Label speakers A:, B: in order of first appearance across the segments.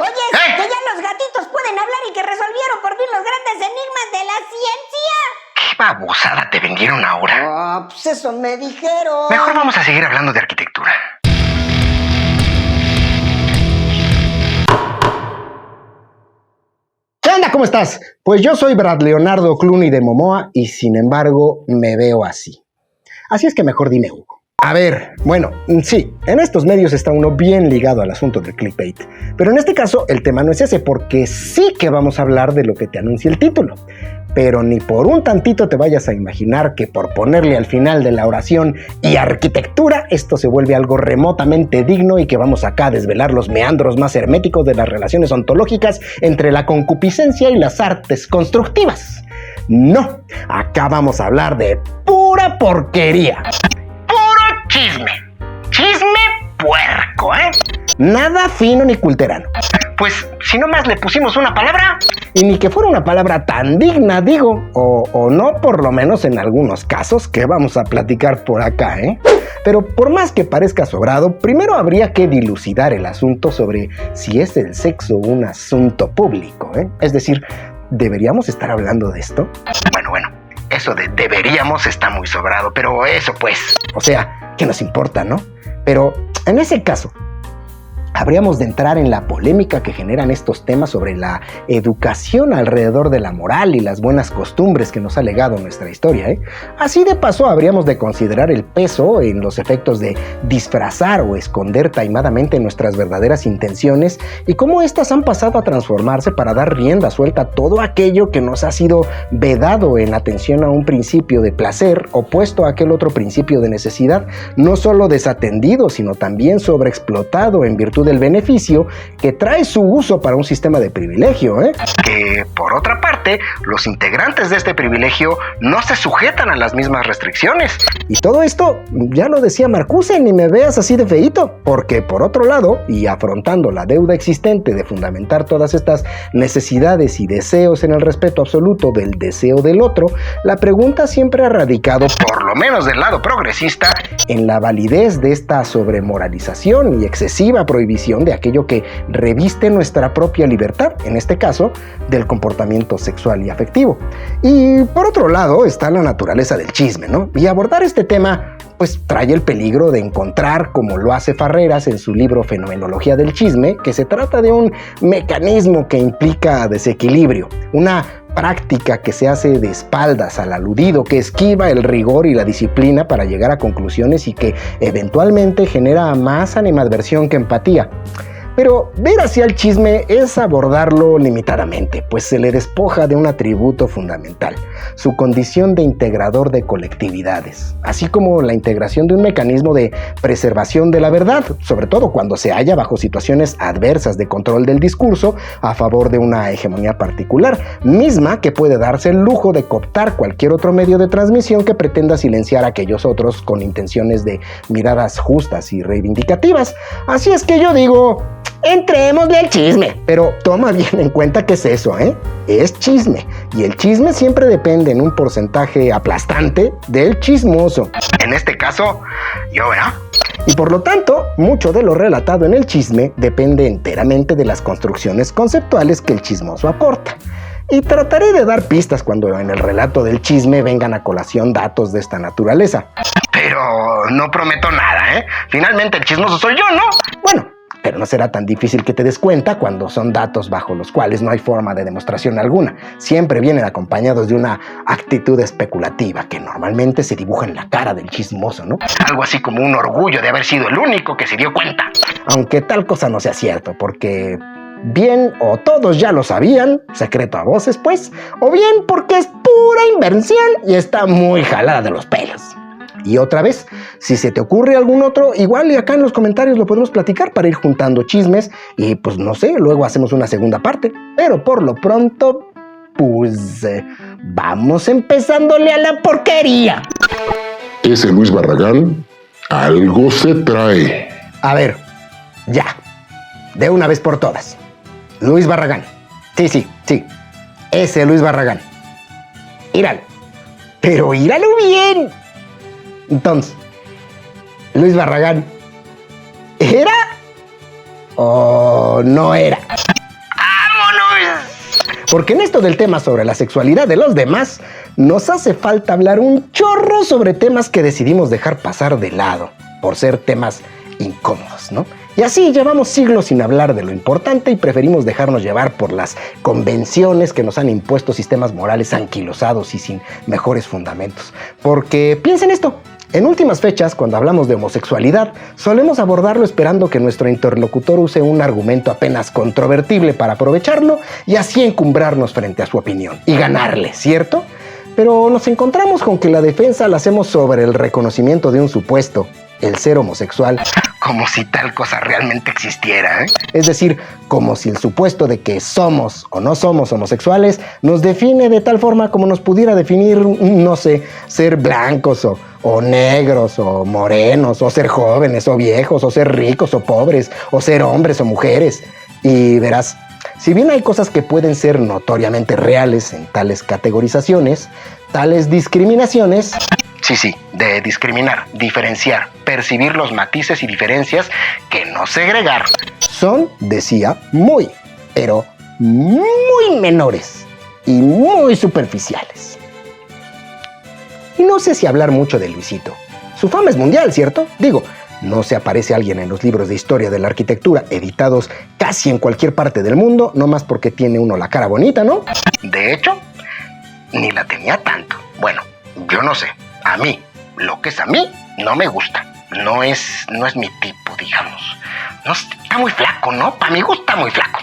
A: Oye, que ya los gatitos pueden hablar y que resolvieron por fin los grandes enigmas de la ciencia.
B: ¿Qué babosada te vendieron ahora?
A: Pues eso me dijeron.
B: Mejor vamos a seguir hablando de arquitectura.
C: ¿Qué onda? ¿Cómo estás? Pues yo soy Brad Leonardo Clooney de Momoa y sin embargo me veo así. Así es que mejor dime Hugo. A ver, bueno, sí, en estos medios está uno bien ligado al asunto del clickbait. Pero en este caso el tema no es ese, porque sí que vamos a hablar de lo que te anuncia el título. Pero ni por un tantito te vayas a imaginar que por ponerle al final de la oración y arquitectura, esto se vuelve algo remotamente digno y que vamos acá a desvelar los meandros más herméticos de las relaciones ontológicas entre la concupiscencia y las artes constructivas. No, acá vamos a hablar de pura porquería.
B: Chisme. Chisme puerco, ¿eh?
C: Nada fino ni culterano.
B: Pues, si nomás le pusimos una palabra.
C: Y ni que fuera una palabra tan digna, digo. O no, por lo menos en algunos casos que vamos a platicar por acá, ¿eh? Pero por más que parezca sobrado, primero habría que dilucidar el asunto sobre si es el sexo un asunto público, ¿eh? Es decir, ¿deberíamos estar hablando de esto?
B: Bueno. Eso de deberíamos está muy sobrado, pero eso pues.
C: O sea, ¿qué nos importa, no? Pero en ese caso, habríamos de entrar en la polémica que generan estos temas sobre la educación alrededor de la moral y las buenas costumbres que nos ha legado nuestra historia, ¿eh? Así de paso, habríamos de considerar el peso en los efectos de disfrazar o esconder taimadamente nuestras verdaderas intenciones y cómo éstas han pasado a transformarse para dar rienda suelta a todo aquello que nos ha sido vedado en atención a un principio de placer opuesto a aquel otro principio de necesidad, no solo desatendido, sino también sobreexplotado en virtud del beneficio que trae su uso para un sistema de privilegio, ¿eh?
B: Que, por otra parte, los integrantes de este privilegio no se sujetan a las mismas restricciones.
C: Y todo esto, ya lo decía Marcuse, ni me veas así de feíto, porque por otro lado, y afrontando la deuda existente de fundamentar todas estas necesidades y deseos en el respeto absoluto del deseo del otro, la pregunta siempre ha radicado,
B: por lo menos del lado progresista,
C: en la validez de esta sobremoralización y excesiva prohibición de aquello que reviste nuestra propia libertad, en este caso, del comportamiento sexual y afectivo. Y por otro lado está la naturaleza del chisme, ¿no? Y abordar este tema pues trae el peligro de encontrar, como lo hace Farreras en su libro Fenomenología del Chisme, que se trata de un mecanismo que implica desequilibrio, una práctica que se hace de espaldas al aludido, que esquiva el rigor y la disciplina para llegar a conclusiones y que eventualmente genera más animadversión que empatía. Pero ver hacia el chisme es abordarlo limitadamente, pues se le despoja de un atributo fundamental, su condición de integrador de colectividades, así como la integración de un mecanismo de preservación de la verdad, sobre todo cuando se halla bajo situaciones adversas de control del discurso a favor de una hegemonía particular, misma que puede darse el lujo de cooptar cualquier otro medio de transmisión que pretenda silenciar a aquellos otros con intenciones de miradas justas y reivindicativas. Así es que yo digo, entrémosle al chisme, pero toma bien en cuenta que es eso, ¿eh? Es chisme, y el chisme siempre depende en un porcentaje aplastante del chismoso.
B: En este caso, yo, ¿verdad?
C: Y por lo tanto, mucho de lo relatado en el chisme depende enteramente de las construcciones conceptuales que el chismoso aporta. Y trataré de dar pistas cuando en el relato del chisme vengan a colación datos de esta naturaleza.
B: Pero no prometo nada, ¿eh? Finalmente el chismoso soy yo, ¿no?
C: Bueno, pero no será tan difícil que te des cuenta cuando son datos bajo los cuales no hay forma de demostración alguna. Siempre vienen acompañados de una actitud especulativa que normalmente se dibuja en la cara del chismoso, ¿no?
B: Algo así como un orgullo de haber sido el único que se dio cuenta.
C: Aunque tal cosa no sea cierto, porque bien o todos ya lo sabían, secreto a voces pues, o bien porque es pura invención y está muy jalada de los pelos. Y otra vez, si se te ocurre algún otro, igual y acá en los comentarios lo podemos platicar para ir juntando chismes y pues no sé, luego hacemos una segunda parte. Pero por lo pronto, pues vamos empezándole a la porquería.
D: Ese Luis Barragán algo se trae.
C: A ver, ya, de una vez por todas. Luis Barragán. Sí, ese Luis Barragán. Íralo. Pero íralo bien. Entonces, Luis Barragán era o no era.
B: ¡Vámonos!
C: Porque en esto del tema sobre la sexualidad de los demás, nos hace falta hablar un chorro sobre temas que decidimos dejar pasar de lado, por ser temas incómodos, ¿no? Y así llevamos siglos sin hablar de lo importante y preferimos dejarnos llevar por las convenciones que nos han impuesto sistemas morales anquilosados y sin mejores fundamentos. Porque piensen esto. En últimas fechas, cuando hablamos de homosexualidad, solemos abordarlo esperando que nuestro interlocutor use un argumento apenas controvertible para aprovecharlo y así encumbrarnos frente a su opinión y ganarle, ¿cierto? Pero nos encontramos con que la defensa la hacemos sobre el reconocimiento de un supuesto, el ser homosexual.
B: Como si tal cosa realmente existiera, ¿eh?
C: Es decir, como si el supuesto de que somos o no somos homosexuales nos define de tal forma como nos pudiera definir, no sé, ser blancos o negros o morenos, o ser jóvenes o viejos, o ser ricos o pobres, o ser hombres o mujeres. Y verás, si bien hay cosas que pueden ser notoriamente reales en tales categorizaciones, tales discriminaciones...
B: Sí, de discriminar, diferenciar, percibir los matices y diferencias que no segregar.
C: Son, decía, pero muy menores y muy superficiales. Y no sé si hablar mucho de Luisito. Su fama es mundial, ¿cierto? Digo, no se aparece alguien en los libros de historia de la arquitectura editados casi en cualquier parte del mundo, no más porque tiene uno la cara bonita, ¿no?
B: De hecho, ni la tenía tanto. Bueno, yo no sé. A mí, lo que es a mí, no me gusta. No es mi tipo, digamos. No, está muy flaco, ¿no? Para mi gusto está muy flaco.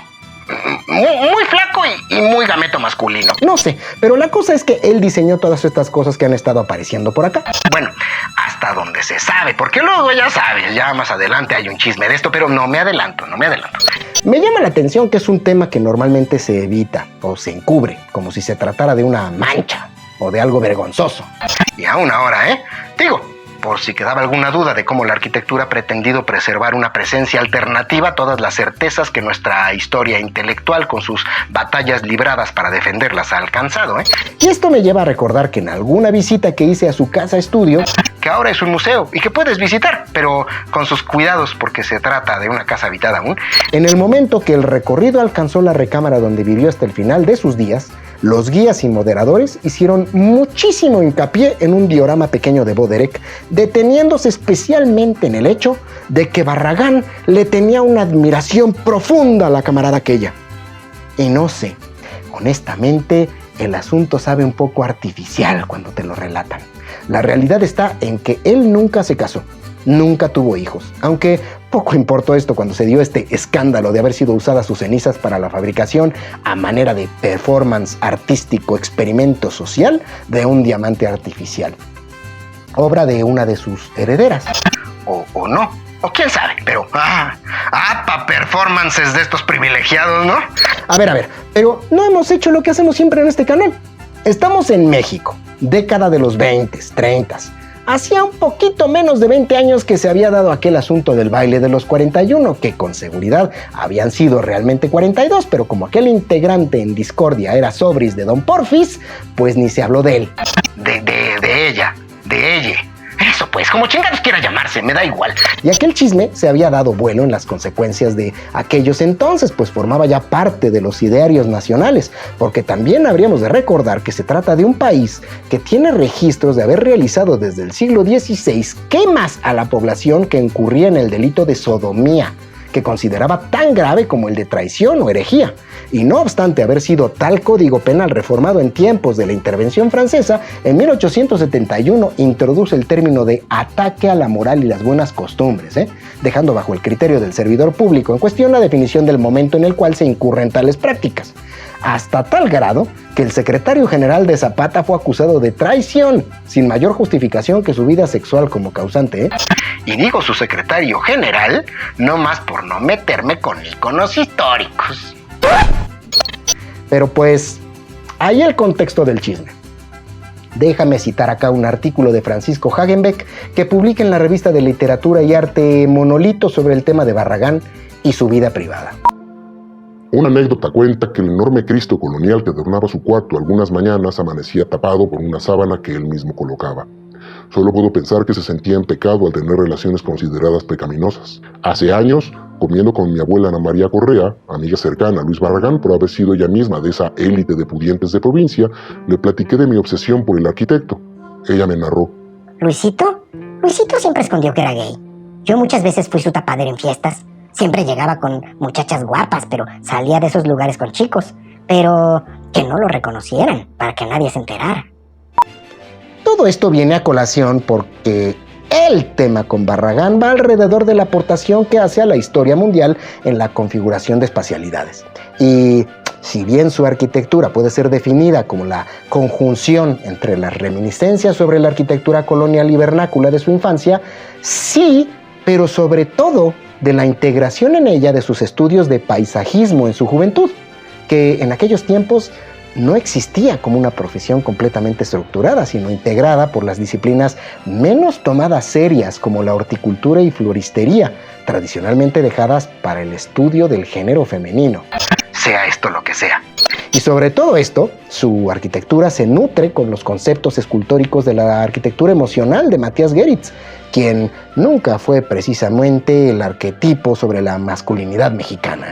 B: Muy flaco y muy gameto masculino.
C: No sé, pero la cosa es que él diseñó todas estas cosas que han estado apareciendo por acá.
B: Bueno, hasta donde se sabe, porque luego ya sabes, ya más adelante hay un chisme de esto, pero no me adelanto.
C: Me llama la atención que es un tema que normalmente se evita o se encubre, como si se tratara de una mancha o de algo vergonzoso.
B: Y aún ahora, digo, por si quedaba alguna duda de cómo la arquitectura ha pretendido preservar una presencia alternativa a todas las certezas que nuestra historia intelectual con sus batallas libradas para defenderlas ha alcanzado,
C: Y esto me lleva a recordar que en alguna visita que hice a su casa estudio,
B: que ahora es un museo y que puedes visitar, pero con sus cuidados porque se trata de una casa habitada aún.
C: En el momento que el recorrido alcanzó la recámara donde vivió hasta el final de sus días, los guías y moderadores hicieron muchísimo hincapié en un diorama pequeño de Baudelaire, deteniéndose especialmente en el hecho de que Barragán le tenía una admiración profunda a la camarada aquella. Y no sé, honestamente, el asunto sabe un poco artificial cuando te lo relatan. La realidad está en que él nunca se casó, nunca tuvo hijos, aunque poco importó esto cuando se dio este escándalo de haber sido usadas sus cenizas para la fabricación a manera de performance artístico experimento social de un diamante artificial, obra de una de sus herederas.
B: O no, o quién sabe, pero pa' performances de estos privilegiados, ¿no?
C: A ver, pero no hemos hecho lo que hacemos siempre en este canal. Estamos en México, década de los 20s, 30s. Hacía un poquito menos de 20 años que se había dado aquel asunto del baile de los 41, que con seguridad habían sido realmente 42, pero como aquel integrante en discordia era sobris de Don Porfis, pues ni se habló de él.
B: De ella. Eso pues, como chingados quiera llamarse, me da igual.
C: Y aquel chisme se había dado vuelo en las consecuencias de aquellos entonces, pues formaba ya parte de los idearios nacionales, porque también habríamos de recordar que se trata de un país que tiene registros de haber realizado desde el siglo XVI quemas a la población que incurría en el delito de sodomía, que consideraba tan grave como el de traición o herejía. Y no obstante haber sido tal código penal reformado en tiempos de la intervención francesa, en 1871 introduce el término de ataque a la moral y las buenas costumbres, dejando bajo el criterio del servidor público en cuestión la definición del momento en el cual se incurren tales prácticas. Hasta tal grado que el secretario general de Zapata fue acusado de traición, sin mayor justificación que su vida sexual como causante.
B: Y digo su secretario general, no más por no meterme con íconos históricos.
C: Pero pues, ahí el contexto del chisme. Déjame citar acá un artículo de Francisco Hagenbeck que publica en la revista de literatura y arte Monolito sobre el tema de Barragán y su vida privada.
D: Una anécdota cuenta que el enorme Cristo colonial que adornaba su cuarto algunas mañanas amanecía tapado por una sábana que él mismo colocaba. Solo puedo pensar que se sentía en pecado al tener relaciones consideradas pecaminosas. Hace años, comiendo con mi abuela Ana María Correa, amiga cercana a Luis Barragán por haber sido ella misma de esa élite de pudientes de provincia, le platiqué de mi obsesión por el arquitecto. Ella me narró:
A: ¿Luisito? Luisito siempre escondió que era gay. Yo muchas veces fui su tapadera en fiestas. Siempre llegaba con muchachas guapas, pero salía de esos lugares con chicos. Pero que no lo reconocieran, para que nadie se enterara.
C: Todo esto viene a colación porque el tema con Barragán va alrededor de la aportación que hace a la historia mundial en la configuración de espacialidades. Y si bien su arquitectura puede ser definida como la conjunción entre las reminiscencias sobre la arquitectura colonial y vernácula de su infancia, sí, pero sobre todo de la integración en ella de sus estudios de paisajismo en su juventud, que en aquellos tiempos no existía como una profesión completamente estructurada, sino integrada por las disciplinas menos tomadas serias como la horticultura y floristería, tradicionalmente dejadas para el estudio del género femenino.
B: Sea esto lo que sea.
C: Y sobre todo esto, su arquitectura se nutre con los conceptos escultóricos de la arquitectura emocional de Matías Geritz, quien nunca fue precisamente el arquetipo sobre la masculinidad mexicana,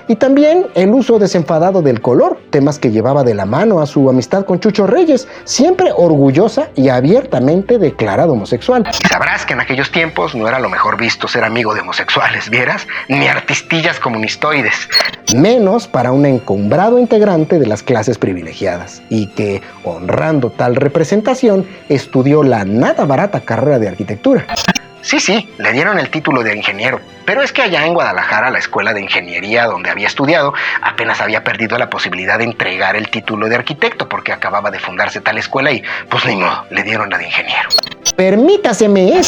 C: Y también el uso desenfadado del color, temas que llevaba de la mano a su amistad con Chucho Reyes, siempre orgullosa y abiertamente declarado homosexual.
B: Y sabrás que en aquellos tiempos no era lo mejor visto ser amigo de homosexuales, ¿vieras? Ni artistillas comunistoides.
C: Menos para un encumbrado integrante de las clases privilegiadas, y que, honrando tal representación, estudió la nada barata carrera de arquitectura.
B: Sí, le dieron el título de ingeniero, pero es que allá en Guadalajara, la escuela de ingeniería donde había estudiado, apenas había perdido la posibilidad de entregar el título de arquitecto porque acababa de fundarse tal escuela y, pues ni modo, le dieron la de ingeniero.
C: Permítaseme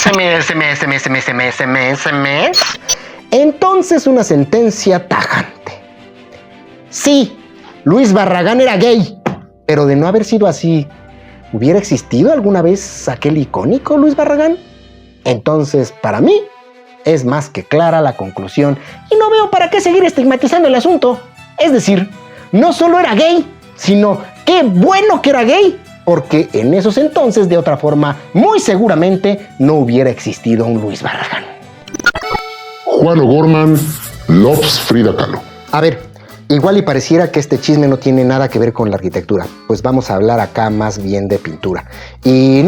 C: entonces una sentencia tajante. Sí, Luis Barragán era gay, pero de no haber sido así, ¿hubiera existido alguna vez aquel icónico Luis Barragán? Entonces, para mí, es más que clara la conclusión y no veo para qué seguir estigmatizando el asunto. Es decir, no solo era gay, sino qué bueno que era gay, porque en esos entonces, de otra forma, muy seguramente no hubiera existido un Luis Barragán.
D: Juan O'Gorman loves Frida Kahlo.
C: A ver, igual y pareciera que este chisme no tiene nada que ver con la arquitectura, pues vamos a hablar acá más bien de pintura. Y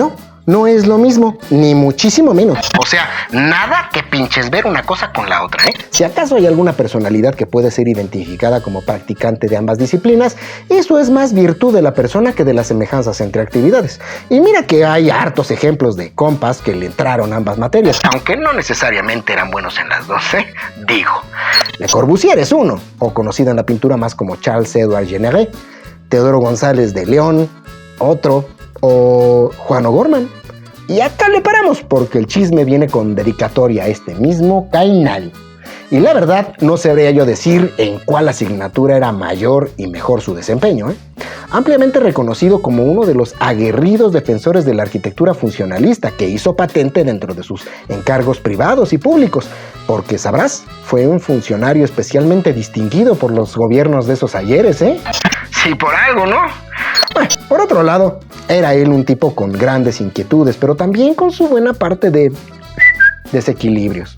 C: no es lo mismo, ni muchísimo menos.
B: O sea, nada que pinches ver una cosa con la otra,
C: Si acaso hay alguna personalidad que puede ser identificada como practicante de ambas disciplinas, eso es más virtud de la persona que de las semejanzas entre actividades. Y mira que hay hartos ejemplos de compas que le entraron ambas materias.
B: Aunque no necesariamente eran buenos en las dos, digo.
C: Le Corbusier es uno, o conocido en la pintura más como Charles-Édouard Généré, Teodoro González de León, otro, o Juan O'Gorman. Y acá le paramos porque el chisme viene con dedicatoria a este mismo Cainal. Y la verdad, no sabría yo decir en cuál asignatura era mayor y mejor su desempeño. Ampliamente reconocido como uno de los aguerridos defensores de la arquitectura funcionalista que hizo patente dentro de sus encargos privados y públicos, porque sabrás, fue un funcionario especialmente distinguido por los gobiernos de esos ayeres,
B: Sí, por algo, ¿no?
C: Bueno, por otro lado, era él un tipo con grandes inquietudes, pero también con su buena parte de desequilibrios.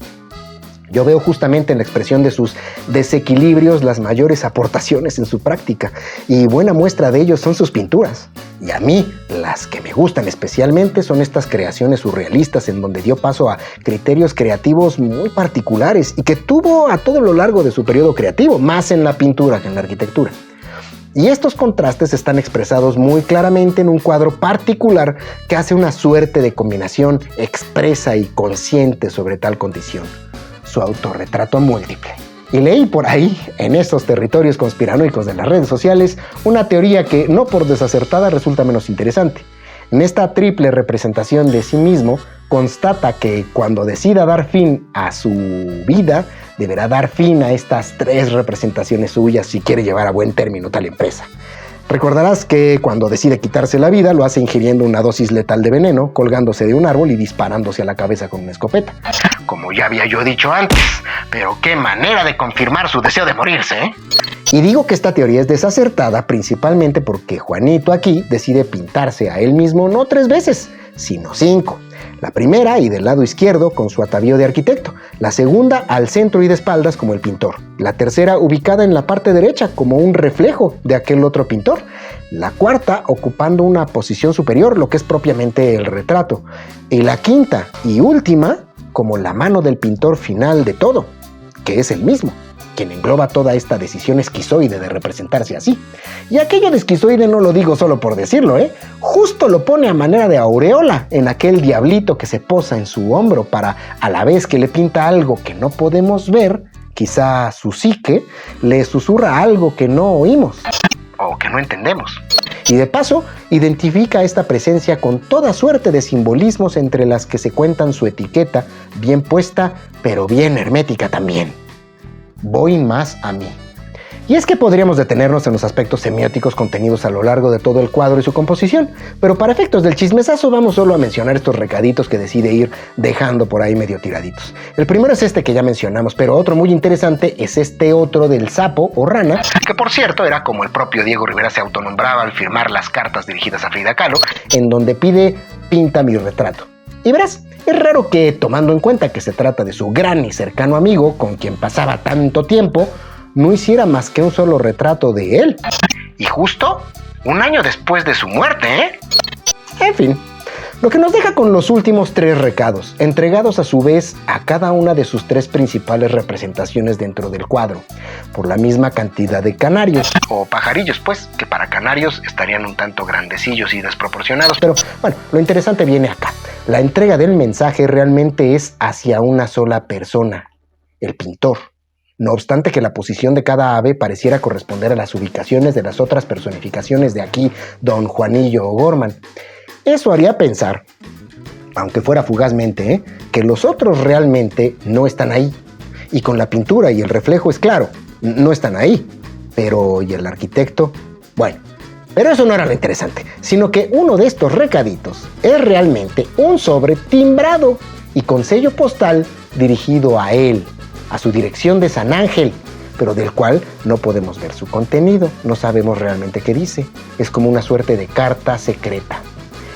C: Yo veo justamente en la expresión de sus desequilibrios las mayores aportaciones en su práctica, y buena muestra de ello son sus pinturas. Y a mí, las que me gustan especialmente son estas creaciones surrealistas en donde dio paso a criterios creativos muy particulares y que tuvo a todo lo largo de su periodo creativo, más en la pintura que en la arquitectura. Y estos contrastes están expresados muy claramente en un cuadro particular que hace una suerte de combinación expresa y consciente sobre tal condición: su autorretrato múltiple. Y leí por ahí, en esos territorios conspiranoicos de las redes sociales, una teoría que, no por desacertada, resulta menos interesante. En esta triple representación de sí mismo, constata que cuando decida dar fin a su vida, deberá dar fin a estas 3 representaciones suyas si quiere llevar a buen término tal empresa. Recordarás que cuando decide quitarse la vida lo hace ingiriendo una dosis letal de veneno, colgándose de un árbol y disparándose a la cabeza con una escopeta.
B: Como ya había yo dicho antes, pero qué manera de confirmar su deseo de morirse,
C: Y digo que esta teoría es desacertada principalmente porque Juanito aquí decide pintarse a él mismo no 3 veces, sino 5. La primera y del lado izquierdo con su atavío de arquitecto, la segunda al centro y de espaldas como el pintor, la tercera ubicada en la parte derecha como un reflejo de aquel otro pintor, la cuarta ocupando una posición superior, lo que es propiamente el retrato, y la quinta y última como la mano del pintor final de todo, que es el mismo, quien engloba toda esta decisión esquizoide de representarse así. Y aquello de esquizoide no lo digo solo por decirlo, justo lo pone a manera de aureola en aquel diablito que se posa en su hombro para, a la vez que le pinta algo que no podemos ver, quizá su psique le susurra algo que no oímos.
B: O que no entendemos.
C: Y de paso, identifica esta presencia con toda suerte de simbolismos entre las que se cuentan su etiqueta, bien puesta, pero bien hermética también. Voy más a mí. Y es que podríamos detenernos en los aspectos semióticos contenidos a lo largo de todo el cuadro y su composición, pero para efectos del chismesazo vamos solo a mencionar estos recaditos que decide ir dejando por ahí medio tiraditos. El primero es este que ya mencionamos, pero otro muy interesante es este otro del sapo o rana,
B: que por cierto era como el propio Diego Rivera se autonombraba al firmar las cartas dirigidas a Frida Kahlo,
C: en donde pide pinta mi retrato. Y verás, es raro que, tomando en cuenta que se trata de su gran y cercano amigo con quien pasaba tanto tiempo, no hiciera más que un solo retrato de él.
B: Y justo un año después de su muerte,
C: En fin, lo que nos deja con los últimos 3 recados, entregados a su vez a cada una de sus 3 principales representaciones dentro del cuadro, por la misma cantidad de canarios.
B: O pajarillos, pues, que para canarios estarían un tanto grandecillos y desproporcionados.
C: Pero bueno, lo interesante viene acá. La entrega del mensaje realmente es hacia una sola persona, el pintor. No obstante que la posición de cada ave pareciera corresponder a las ubicaciones de las otras personificaciones de aquí, Don Juanillo O'Gorman. Eso haría pensar, aunque fuera fugazmente, que los otros realmente no están ahí. Y con la pintura y el reflejo es claro, no están ahí. Pero, ¿y el arquitecto? Bueno, pero eso no era lo interesante, sino que uno de estos recaditos es realmente un sobre timbrado y con sello postal dirigido a él, a su dirección de San Ángel, pero del cual no podemos ver su contenido, no sabemos realmente qué dice. Es como una suerte de carta secreta.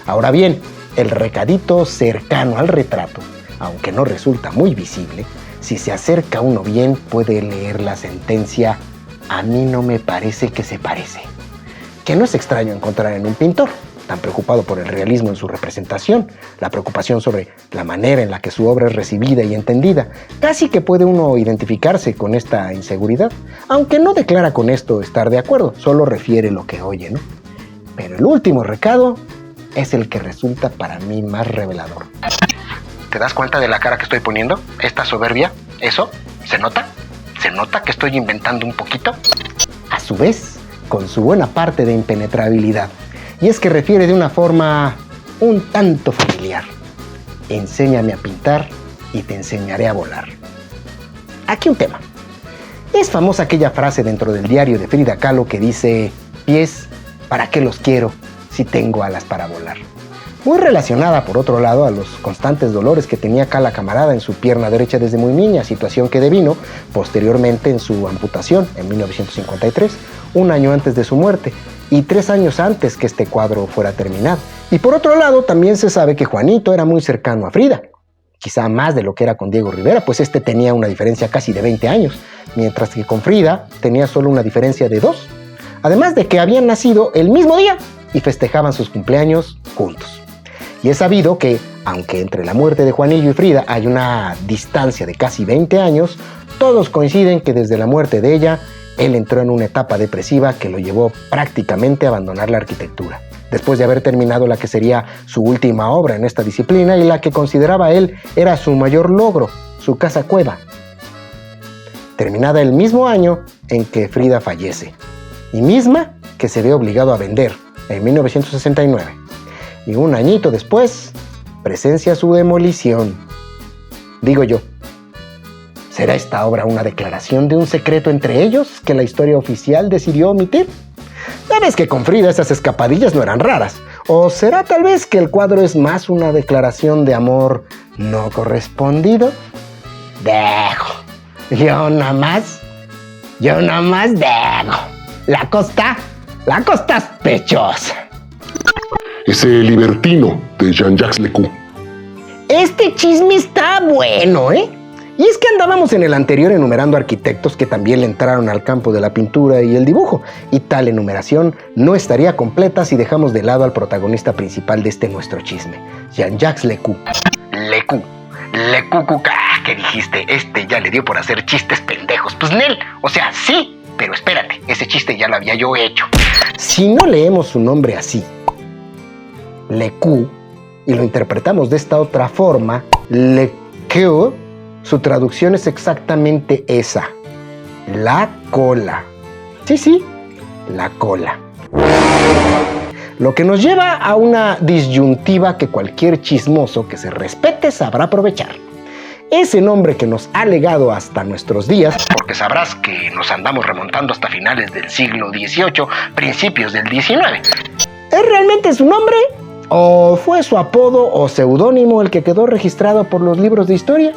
C: Ahora bien, el recadito cercano al retrato, aunque no resulta muy visible, si se acerca uno bien puede leer la sentencia «A mí no me parece que se parece», que no es extraño encontrar en un pintor tan preocupado por el realismo en su representación, la preocupación sobre la manera en la que su obra es recibida y entendida. Casi que puede uno identificarse con esta inseguridad, aunque no declara con esto estar de acuerdo, solo refiere lo que oye, ¿no? Pero el último recado es el que resulta para mí más revelador.
B: ¿Te das cuenta de la cara que estoy poniendo? ¿Esta soberbia? ¿Eso? ¿Se nota? ¿Se nota que estoy inventando un poquito?
C: A su vez, con su buena parte de impenetrabilidad. Y es que refiere de una forma un tanto familiar. Enséñame a pintar y te enseñaré a volar. Aquí un tema. Es famosa aquella frase dentro del diario de Frida Kahlo que dice: pies, ¿para qué los quiero si tengo alas para volar? Muy relacionada, por otro lado, a los constantes dolores que tenía acá la camarada en su pierna derecha desde muy niña, situación que devino posteriormente en su amputación en 1953, un año antes de su muerte y 3 años antes que este cuadro fuera terminado. Y por otro lado, también se sabe que Juanito era muy cercano a Frida, quizá más de lo que era con Diego Rivera, pues este tenía una diferencia casi de 20 años, mientras que con Frida tenía solo una diferencia de 2, además de que habían nacido el mismo día y festejaban sus cumpleaños juntos. Y es sabido que, aunque entre la muerte de Juanillo y Frida hay una distancia de casi 20 años, todos coinciden que desde la muerte de ella, él entró en una etapa depresiva que lo llevó prácticamente a abandonar la arquitectura, después de haber terminado la que sería su última obra en esta disciplina y la que consideraba él era su mayor logro, su casa cueva, terminada el mismo año en que Frida fallece, y misma que se ve obligado a vender en 1969. Y un añito después, presencia su demolición. Digo yo, ¿será esta obra una declaración de un secreto entre ellos que la historia oficial decidió omitir? ¿Sabes que con Frida esas escapadillas no eran raras? ¿O será tal vez que el cuadro es más una declaración de amor no correspondido? Dejo. Yo nada más dejo. La costa es pechosa.
D: Ese libertino de Jean-Jacques Lecoq.
C: Este chisme está bueno, ¿eh? Y es que andábamos en el anterior enumerando arquitectos que también le entraron al campo de la pintura y el dibujo, y tal enumeración no estaría completa si dejamos de lado al protagonista principal de este nuestro chisme, Jean-Jacques Lecoq.
B: Lecoq, ¿qué dijiste? Este ya le dio por hacer chistes pendejos. Pues Nel, o sea, sí, pero espérate, ese chiste ya lo había yo hecho.
C: Si no leemos su nombre así, Lecoq, y lo interpretamos de esta otra forma, Lecoq, su traducción es exactamente esa, la cola. Sí, la cola. Lo que nos lleva a una disyuntiva que cualquier chismoso que se respete sabrá aprovechar. Ese nombre que nos ha legado hasta nuestros días,
B: Porque sabrás que nos andamos remontando hasta finales del siglo XVIII, principios del XIX.
C: ¿es realmente su nombre? ¿O fue su apodo o seudónimo el que quedó registrado por los libros de historia?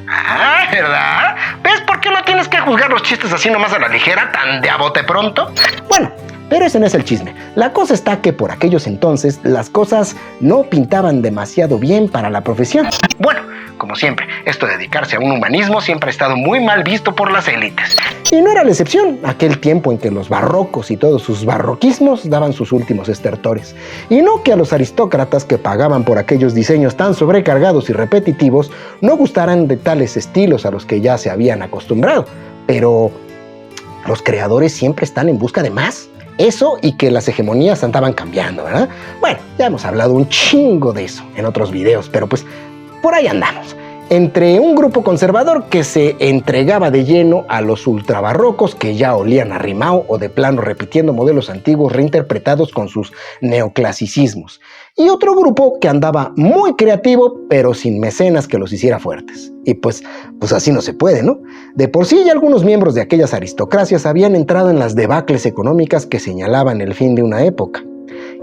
B: Ah, ¿verdad? ¿Ves por qué no tienes que juzgar los chistes así nomás a la ligera, tan de a bote pronto?
C: Bueno, pero ese no es el chisme. La cosa está que por aquellos entonces las cosas no pintaban demasiado bien para la profesión.
B: Bueno, como siempre, esto de dedicarse a un humanismo siempre ha estado muy mal visto por las élites.
C: Y no era la excepción, aquel tiempo en que los barrocos y todos sus barroquismos daban sus últimos estertores. Y no que a los aristócratas que pagaban por aquellos diseños tan sobrecargados y repetitivos no gustaran de tales estilos a los que ya se habían acostumbrado, pero los creadores siempre están en busca de más. Eso y que las hegemonías andaban cambiando, ¿verdad? Bueno, ya hemos hablado un chingo de eso en otros videos, pero pues por ahí andamos. Entre un grupo conservador que se entregaba de lleno a los ultrabarrocos que ya olían a Rimao o de plano repitiendo modelos antiguos reinterpretados con sus neoclasicismos. Y otro grupo que andaba muy creativo pero sin mecenas que los hiciera fuertes. Y pues así no se puede, ¿no? De por sí ya algunos miembros de aquellas aristocracias habían entrado en las debacles económicas que señalaban el fin de una época.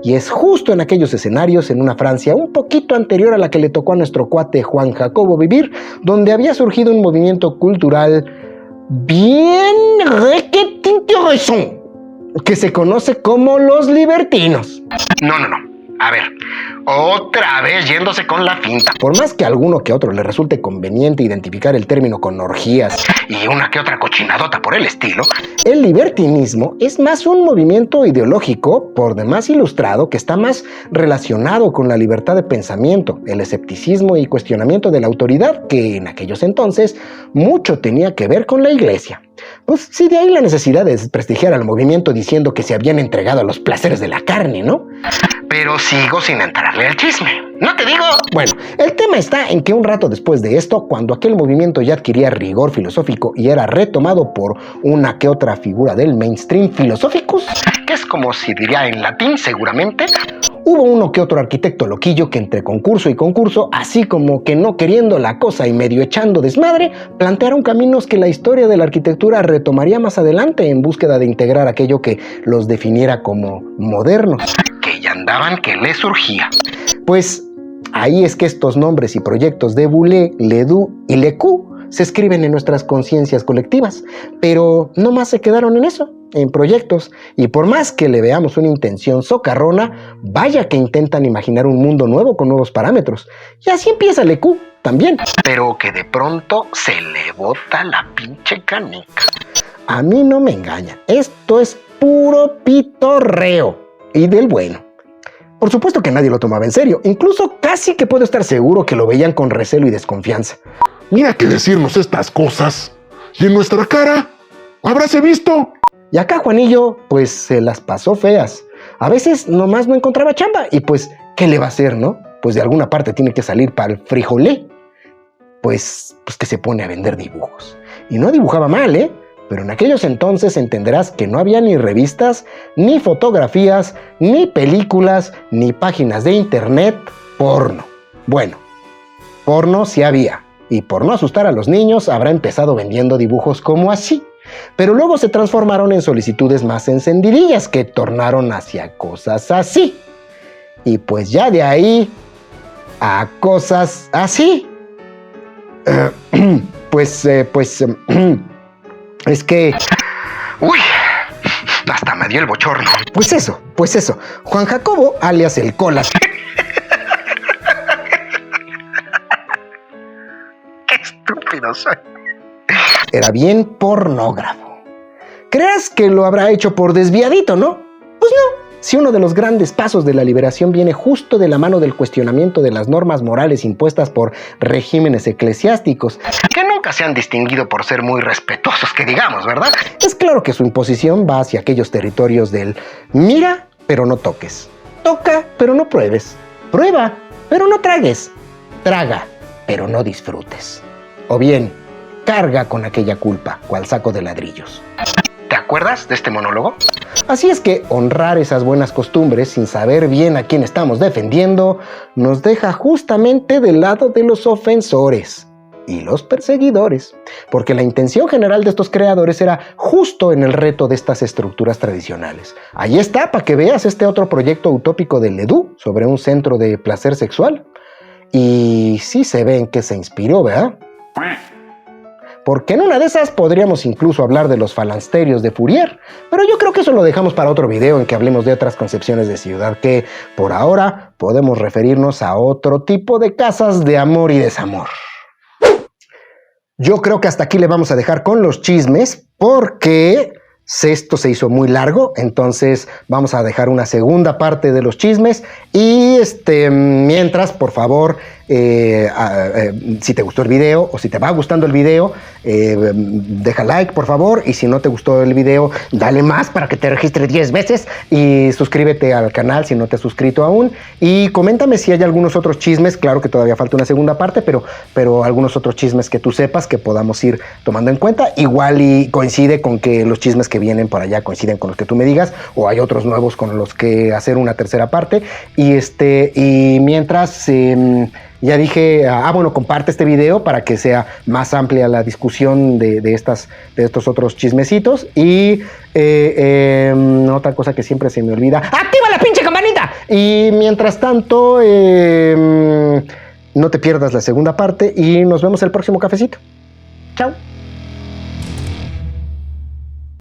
C: Y es justo en aquellos escenarios, en una Francia un poquito anterior a la que le tocó a nuestro cuate Juan Jacobo vivir, donde había surgido un movimiento cultural bien requete interesante, que se conoce como los libertinos.
B: No. A ver, otra vez yéndose con la finta.
C: Por más que a alguno que otro le resulte conveniente identificar el término con orgías
B: Y una que otra cochinadota por el estilo.
C: el libertinismo es más un movimiento ideológico, por demás ilustrado, que está más relacionado con la libertad de pensamiento, el escepticismo y cuestionamiento de la autoridad, que en aquellos entonces mucho tenía que ver con la iglesia. Pues sí, de ahí la necesidad de desprestigiar al movimiento diciendo que se habían entregado a los placeres de la carne, ¿no?
B: Pero sigo sin entrarle al chisme. ¿No te digo?
C: Bueno, el tema está en que un rato después de esto, cuando aquel movimiento ya adquiría rigor filosófico y era retomado por una que otra figura del mainstream philosophicus,
B: Que es como si diría en latín, seguramente.
C: hubo uno que otro arquitecto loquillo que entre concurso y concurso, así como que no queriendo la cosa y medio echando desmadre, plantearon caminos que la historia de la arquitectura retomaría más adelante en búsqueda de integrar aquello que los definiera como modernos.
B: Que ya andaban que le surgía.
C: Pues ahí es que estos nombres y proyectos de Boulez, Ledoux y Lecoq se escriben en nuestras conciencias colectivas, pero no más se quedaron en eso, en proyectos, y por más que le veamos una intención socarrona, vaya que intentan imaginar un mundo nuevo con nuevos parámetros. Y así empieza Lecoq también.
B: Pero que de pronto se le bota la pinche canica.
C: A mí no me engañan, esto es puro pitorreo, y del bueno. Por supuesto que nadie lo tomaba en serio, incluso casi que puedo estar seguro que lo veían con recelo y desconfianza.
D: Mira que decirnos estas cosas. Y en nuestra cara, habráse visto.
C: Y acá Juanillo, pues se las pasó feas. A veces nomás no encontraba chamba y pues, ¿qué le va a hacer, no? Pues de alguna parte tiene que salir para el frijolé. Pues que se pone a vender dibujos. Y no dibujaba mal, ¿eh? Pero en aquellos entonces entenderás que no había ni revistas, ni fotografías, ni películas, ni páginas de internet porno. Bueno, porno sí había. Y por no asustar a los niños, habrá empezado vendiendo dibujos como así. Pero luego se transformaron en solicitudes más encendidillas que tornaron hacia cosas así. Y pues ya de ahí a cosas así. Es que...
B: Uy, hasta me dio el bochorno.
C: Pues eso. Juan Jacobo, alias el Colas.
B: Dios.
C: Era bien pornógrafo. ¿Creas que lo habrá hecho por desviadito, no? Pues no. Si uno de los grandes pasos de la liberación viene justo de la mano del cuestionamiento de las normas morales impuestas por regímenes eclesiásticos,
B: Que nunca se han distinguido por ser muy respetuosos, que digamos, ¿verdad?
C: es claro que su imposición va hacia aquellos territorios del mira, pero no toques. Toca, pero no pruebes. Prueba, pero no tragues. Traga, pero no disfrutes. O bien, carga con aquella culpa, cual saco de ladrillos.
B: ¿Te acuerdas de este monólogo?
C: Así es que honrar esas buenas costumbres sin saber bien a quién estamos defendiendo nos deja justamente del lado de los ofensores y los perseguidores, porque la intención general de estos creadores era justo en el reto de estas estructuras tradicionales. Ahí está, para que veas este otro proyecto utópico del Edu sobre un centro de placer sexual. Y sí se ve en qué se inspiró, ¿verdad? Porque en una de esas podríamos incluso hablar de los falansterios de Fourier, pero yo creo que eso lo dejamos para otro video en que hablemos de otras concepciones de ciudad que, por ahora, podemos referirnos a otro tipo de casas de amor y desamor. Yo creo que hasta aquí le vamos a dejar con los chismes, porque esto se hizo muy largo, entonces vamos a dejar una segunda parte de los chismes y mientras, por favor, si te gustó el video o si te va gustando el video, deja like, por favor, y si no te gustó el video, dale más para que te registres 10 veces y suscríbete al canal si no te has suscrito aún y coméntame si hay algunos otros chismes, claro que todavía falta una segunda parte, pero algunos otros chismes que tú sepas que podamos ir tomando en cuenta, igual y coincide con que los chismes que vienen por allá coinciden con los que tú me digas o hay otros nuevos con los que hacer una tercera parte y mientras ya dije, comparte este video para que sea más amplia la discusión de estos otros chismecitos y otra cosa que siempre se me olvida, ¡activa la pinche campanita! Y mientras tanto no te pierdas la segunda parte y nos vemos el próximo cafecito. Chao.